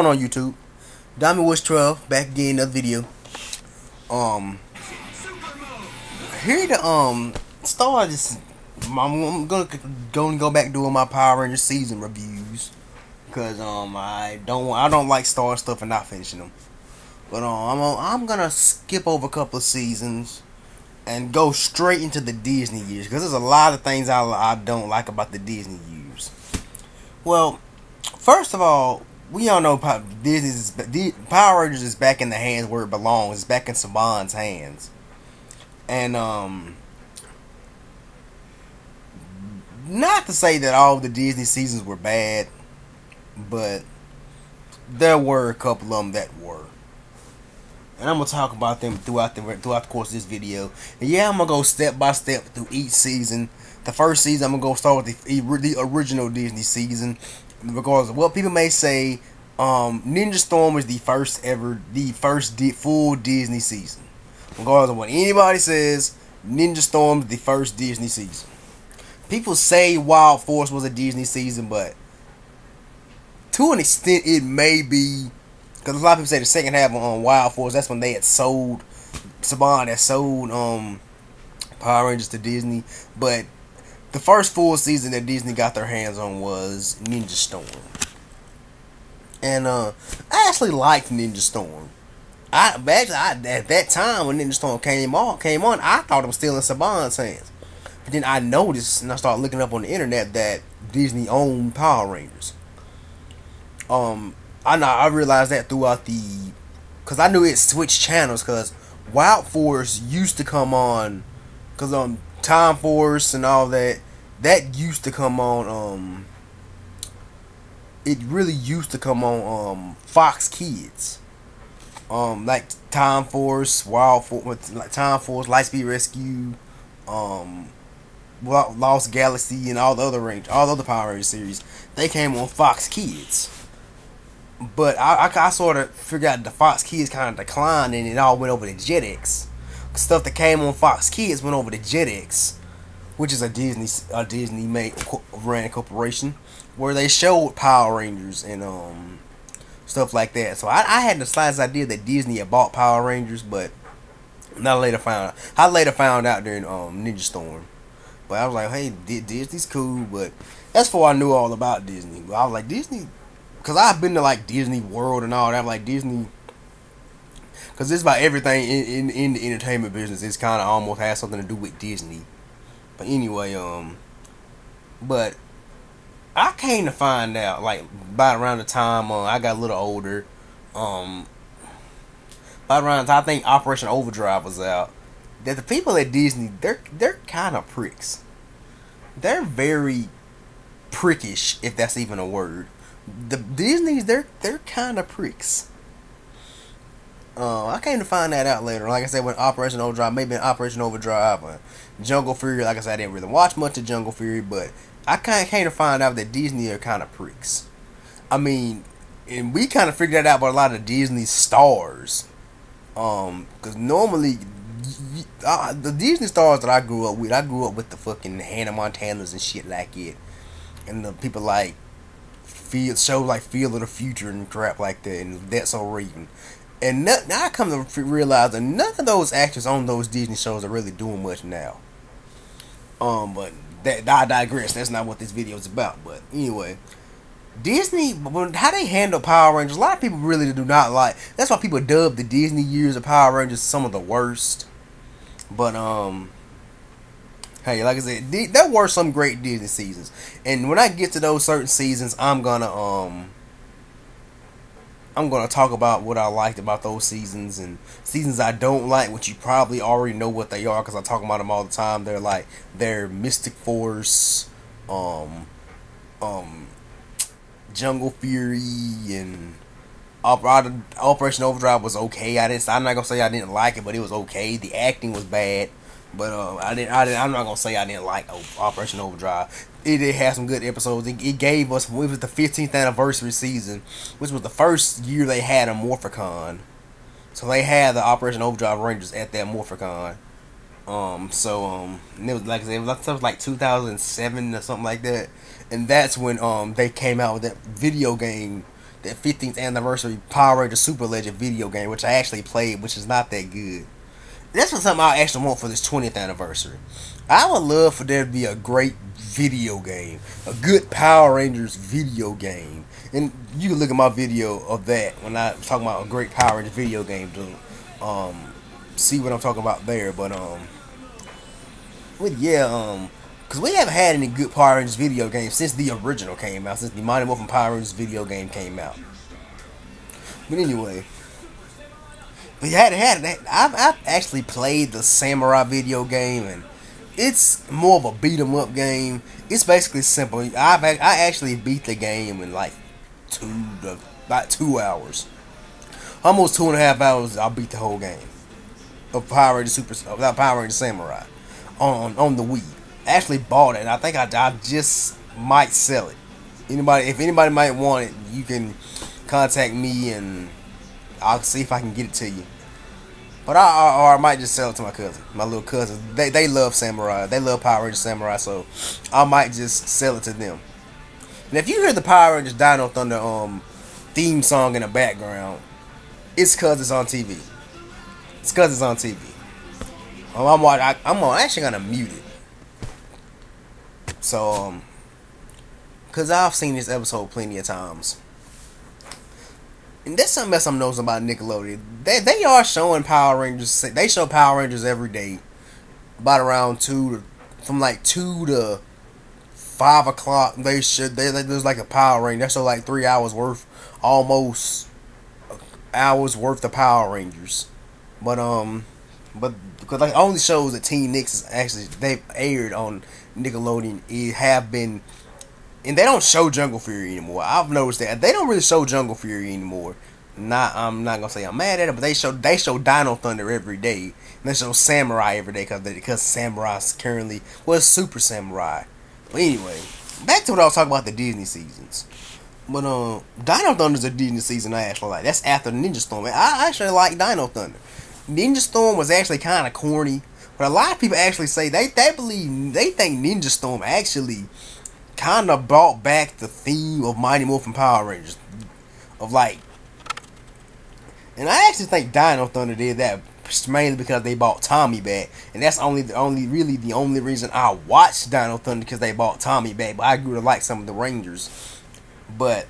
going on, YouTube? Diamond Woods 12 back again, another video. Um, Here to start this. I'm gonna go back doing my Power Rangers season reviews because I don't like starting stuff and not finishing them. But I'm gonna skip over a couple of seasons and go straight into the Disney years because there's a lot of things I don't like about the Disney years. Well, first of all, we all know Power Rangers is back in the hands where it belongs. It's back in Saban's hands, and not to say that all the Disney seasons were bad, but there were a couple of them that were. And I'm gonna talk about them throughout the course of this video. And yeah, I'm gonna go step by step through each season. The first season, I'm gonna go start with the original Disney season, because of what people may say, Ninja Storm is the first full Disney season. Regardless of what anybody says, Ninja Storm is the first Disney season. People say Wild Force was a Disney season, but to an extent, it may be. Because a lot of people say the second half on Wild Force, that's when they had sold, Saban had sold Power Rangers to Disney. But the first full season that Disney got their hands on was Ninja Storm. And I actually liked Ninja Storm. At that time when Ninja Storm came on, I thought it was still in Saban's hands. But then I noticed, and I started looking up on the internet, that Disney owned Power Rangers. I realized that throughout because I knew it switched channels, because Wild Force used to come on, because Time Force and all that used to come on, it really used to come on Fox Kids, like Time Force, Wild Force, like Time Force, Lightspeed Rescue, Lost Galaxy, and all the other Power Rangers series. They came on Fox Kids. But I sort of figured out the Fox Kids kind of declined, and it all went over to Jetix. Stuff that came on Fox Kids went over to Jetix, which is a Disney made ran corporation, where they showed Power Rangers and stuff like that. So I had the slightest idea that Disney had bought Power Rangers, but I later found out during Ninja Storm. But I was like, hey, Disney's cool, but that's before I knew all about Disney. But I was like, Disney. Because I've been to like Disney World and all that, like Disney, because it's about everything in the entertainment business. It's kind of almost has something to do with Disney. But anyway, but I came to find out, like, about around the time I got a little older, about around the time I think Operation Overdrive was out, that the people at Disney, they're kind of pricks. They're very prickish, if that's even a word. The Disney's, they're kind of pricks. I came to find that out later. Like I said, when Operation Overdrive, maybe in Operation Overdrive or Jungle Fury. Like I said, I didn't really watch much of Jungle Fury, but I kind of came to find out that Disney are kind of pricks. I mean, and we kind of figured that out about a lot of Disney stars. Because normally, the Disney stars that I grew up with the fucking Hannah Montanas and shit like it, and the people like shows like Field of the Future and crap like that, and That's So Raven. And now I come to realize that none of those actors on those Disney shows are really doing much now. But I digress. That's not what this video is about. But anyway, Disney, how they handle Power Rangers, a lot of people really do not like. That's why people dub the Disney years of Power Rangers some of the worst. But hey, like I said, there were some great Disney seasons, and when I get to those certain seasons, I'm gonna talk about what I liked about those seasons, and seasons I don't like, which you probably already know what they are because I talk about them all the time. They're Mystic Force, Jungle Fury, and Operation Overdrive was okay. I'm not gonna say I didn't like it, but it was okay. The acting was bad. But I'm not gonna say I didn't like Operation Overdrive. It did have some good episodes. It gave us, it was the 15th anniversary season, which was the first year they had a Morphicon. So they had the Operation Overdrive Rangers at that Morphicon. And it was like I said, it was like 2007 or something like that. And that's when they came out with that video game the 15th anniversary Power Rangers Super Legend video game, which I actually played, which is not that good. That's something I actually want for this 20th anniversary. I would love for there to be a great video game, a good Power Rangers video game, and you can look at my video of that when I talk about a great Power Rangers video game to see what I'm talking about there. But yeah, because we haven't had any good Power Rangers video games since the original came out, since the Mighty Morphin Power Rangers video game came out. But anyway, we hadn't had it. I've actually played the Samurai video game, and it's more of a beat 'em up game. It's basically simple. I actually beat the game in like about 2 hours, almost 2.5 hours. I beat the whole game of Power Rangers Power Rangers Samurai on the Wii. I actually bought it, and I think I just might sell it. If anybody might want it, you can contact me, and I'll see if I can get it to you. But I might just sell it to my cousin, my little cousins. They love Samurai. They love Power Rangers Samurai, so I might just sell it to them. And if you hear the Power Rangers Dino Thunder theme song in the background, it's cause it's on TV. It's cause it's on TV. I'm actually gonna mute it. So cause I've seen this episode plenty of times. And that's something else I'm noticing about Nickelodeon. They are showing Power Rangers. They show Power Rangers every day, about around from like 2 to 5 o'clock. There's like a Power Ranger. That's so like 3 hours worth, almost hours worth of Power Rangers. But because like only shows that Teen Nix is actually they've aired on Nickelodeon, it have been. And they don't show Jungle Fury anymore. I've noticed that they don't really show Jungle Fury anymore. I'm not gonna say I'm mad at it, but they show Dino Thunder every day. And they show Samurai every day because Samurai's currently Super Samurai. But anyway, back to what I was talking about, the Disney seasons. But Dino Thunder's a Disney season I actually like. That's after Ninja Storm. I actually like Dino Thunder. Ninja Storm was actually kind of corny, but a lot of people actually say they think Ninja Storm actually kind of brought back the theme of Mighty Morphin Power Rangers, of like, and I actually think Dino Thunder did that mainly because they bought Tommy back, and that's the only reason I watched Dino Thunder, because they bought Tommy back. But I grew to like some of the Rangers, but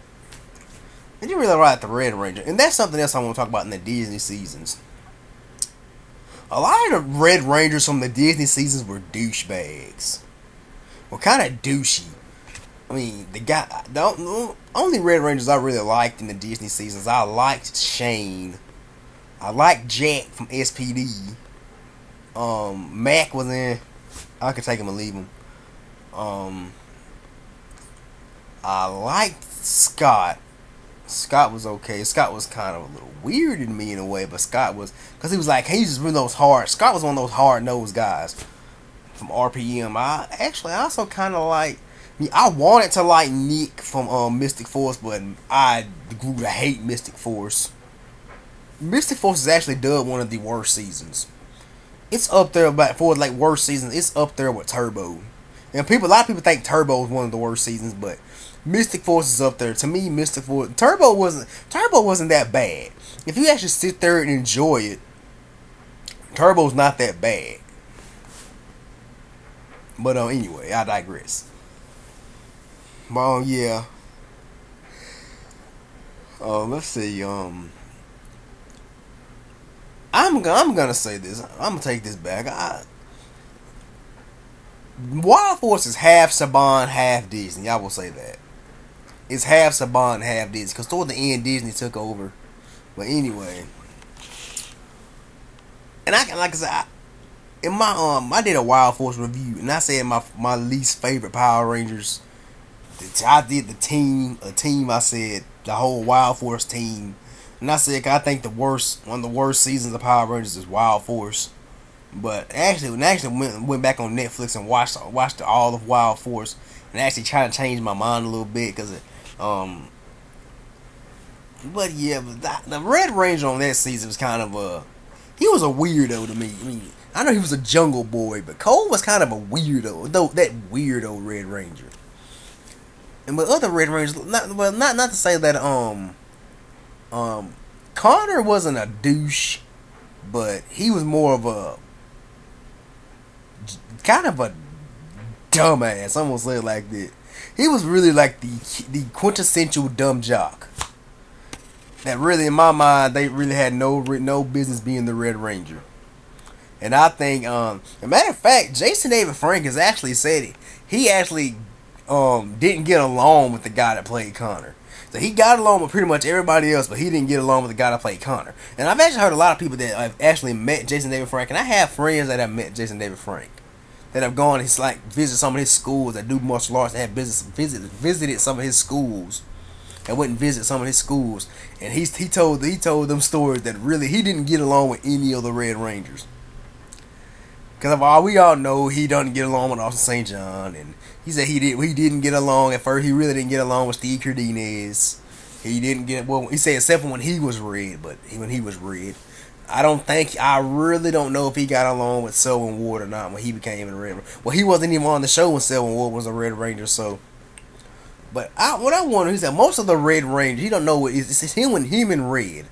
I didn't really like the Red Ranger, and that's something else I want to talk about in the Disney seasons. A lot of the Red Rangers from the Disney seasons were douchebags, were kind of douchey. I mean, the only Red Rangers I really liked in the Disney seasons, I liked Shane. I liked Jack from SPD. Mac was in. I could take him and leave him. I liked Scott. Scott was okay. Scott was kind of a little weird to me in a way, but Scott was, because he was just one of those hard. Scott was one of those hard-nosed guys from RPM. I also kind of like. I wanted to like Nick from Mystic Force, but I grew to hate Mystic Force. Mystic Force is actually dubbed one of the worst seasons. It's up there worst seasons. It's up there with Turbo. And a lot of people think Turbo is one of the worst seasons, but Mystic Force is up there. To me, Mystic Force, Turbo wasn't that bad. If you actually sit there and enjoy it, Turbo's not that bad. But anyway, I digress. Well, yeah. Let's see. I'm gonna say this. I'm gonna take this back. Wild Force is half Saban, half Disney. I will say that. It's half Saban, half Disney. Because toward the end, Disney took over. But anyway, and like I said, in my I did a Wild Force review, and I said my least favorite Power Rangers. I did a team. I said the whole Wild Force team, and I said I think one of the worst seasons of Power Rangers is Wild Force. But actually went back on Netflix and watched all of Wild Force, and actually tried to change my mind a little bit because But yeah, the Red Ranger on that season was kind of he was a weirdo to me. I mean, I know he was a jungle boy, but Cole was kind of a weirdo, though, that weirdo Red Ranger. And with other Red Rangers, not to say that Um, Connor wasn't a douche, but he was more of a kind of a dumbass. I'm gonna say it like that. He was really like the quintessential dumb jock. That really, in my mind, they really had no business being the Red Ranger. And I think, as a matter of fact, Jason David Frank has actually said it. He actually didn't get along with the guy that played Connor. So he got along with pretty much everybody else, but he didn't get along with the guy that played Connor. And I've actually heard a lot of people that have actually met Jason David Frank, and I have friends that have met Jason David Frank, that have gone and like visit some of his schools, that do martial arts, that have visited some of his schools, and went and visit some of his schools. And he told them stories that really he didn't get along with any of the Red Rangers. Because we all know he doesn't get along with Austin St. John, and he said he didn't get along at first. He really didn't get along with Steve Cardenas. He didn't get, well, he said except for when he was Red, but when he was Red, I really don't know if he got along with Selwyn Ward or not when he became a Red Ranger. Well, he wasn't even on the show when Selwyn Ward was a Red Ranger, so. But what I wonder, he said most of the Red Rangers, he don't know, it's him and Red.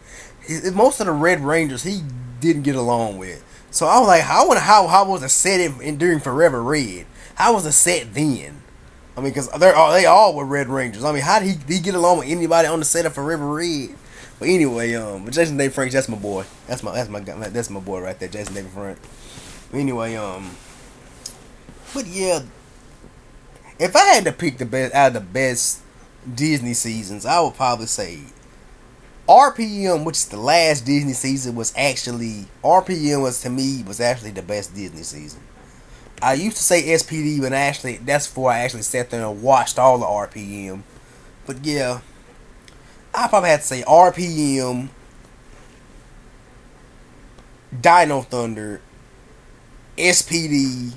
Most of the Red Rangers he didn't get along with. So I was like, I wonder how was the set during Forever Red? How was the set then? I mean, because they all were Red Rangers. I mean, how did he get along with anybody on the set of Forever Red? But anyway, but Jason David Frank, that's my boy. That's my boy right there, Jason David Frank. But anyway, but yeah, if I had to pick the best out of the best Disney seasons, I would probably say RPM, which is the last Disney season, was actually to me the best Disney season. I used to say SPD, but that's before I actually sat there and watched all the RPM. But yeah, I probably had to say RPM, Dino Thunder, SPD.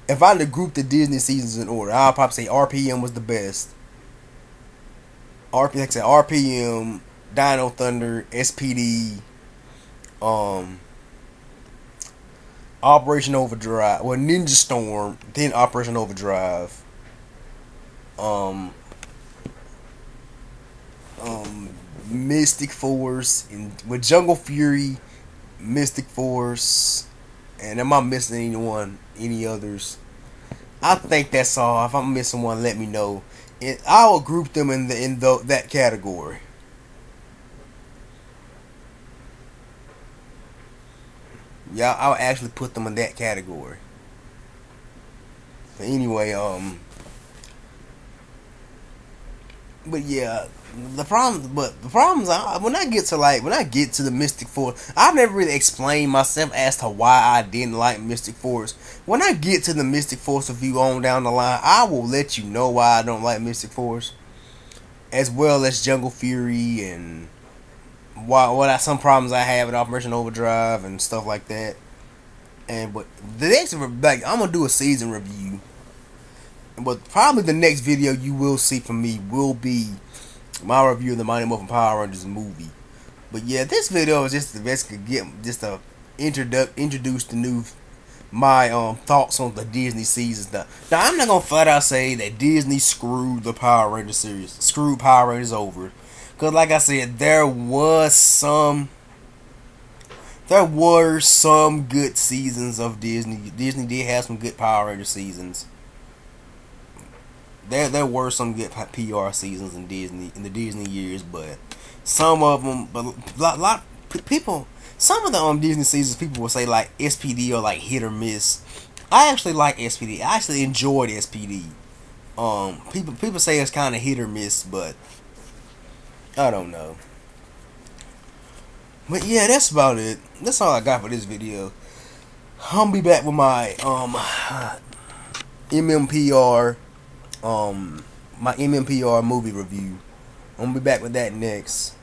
If I had to group the Disney seasons in order, I'll probably say RPM was the best. Like I said, RPM, Dino Thunder, SPD, Operation Overdrive, well, Ninja Storm, then Operation Overdrive, Mystic Force, and with Jungle Fury, Mystic Force, and am I missing any others? I think that's all. If I'm missing one, let me know. And I will group them in that category. Yeah, I'll actually put them in that category. But anyway, but yeah, the problems when I get to the Mystic Force, I've never really explained myself as to why I didn't like Mystic Force. When I get to the Mystic Force review on down the line, I will let you know why I don't like Mystic Force, as well as Jungle Fury and some problems I have with Operation Overdrive and stuff like that. But the next, like, I'm gonna do a season review. But probably the next video you will see from me will be my review of the Mighty Morphin Power Rangers movie. But yeah, this video is just to basically introduce my thoughts on the Disney seasons. Now I'm not gonna flat out say that Disney screwed the Power Rangers series, screwed Power Rangers over, because like I said, there were some good seasons of Disney. Disney did have some good Power Ranger seasons. There were some good PR seasons in the Disney years, but some of them, some of the Disney seasons, people will say like SPD or like hit or miss. I actually like SPD. I actually enjoyed SPD. People say it's kind of hit or miss, but I don't know. But yeah, that's about it. That's all I got for this video. I'm gonna be back with my MMPR. My MMPR movie review. I'm gonna be back with that next.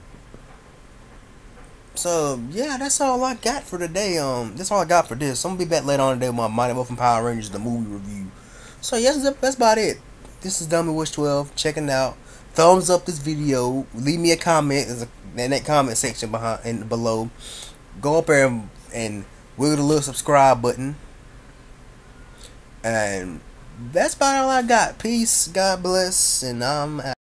So yeah, that's all I got for today. That's all I got for this. I'm gonna be back later on today with my Mighty Morphin Power Rangers the movie review. So yes, that's about it. This is Dummy Wish 12 checking out. Thumbs up this video. Leave me a comment in that comment section below. Go up there and wiggle the little subscribe button. And that's about all I got. Peace, God bless, and I'm out.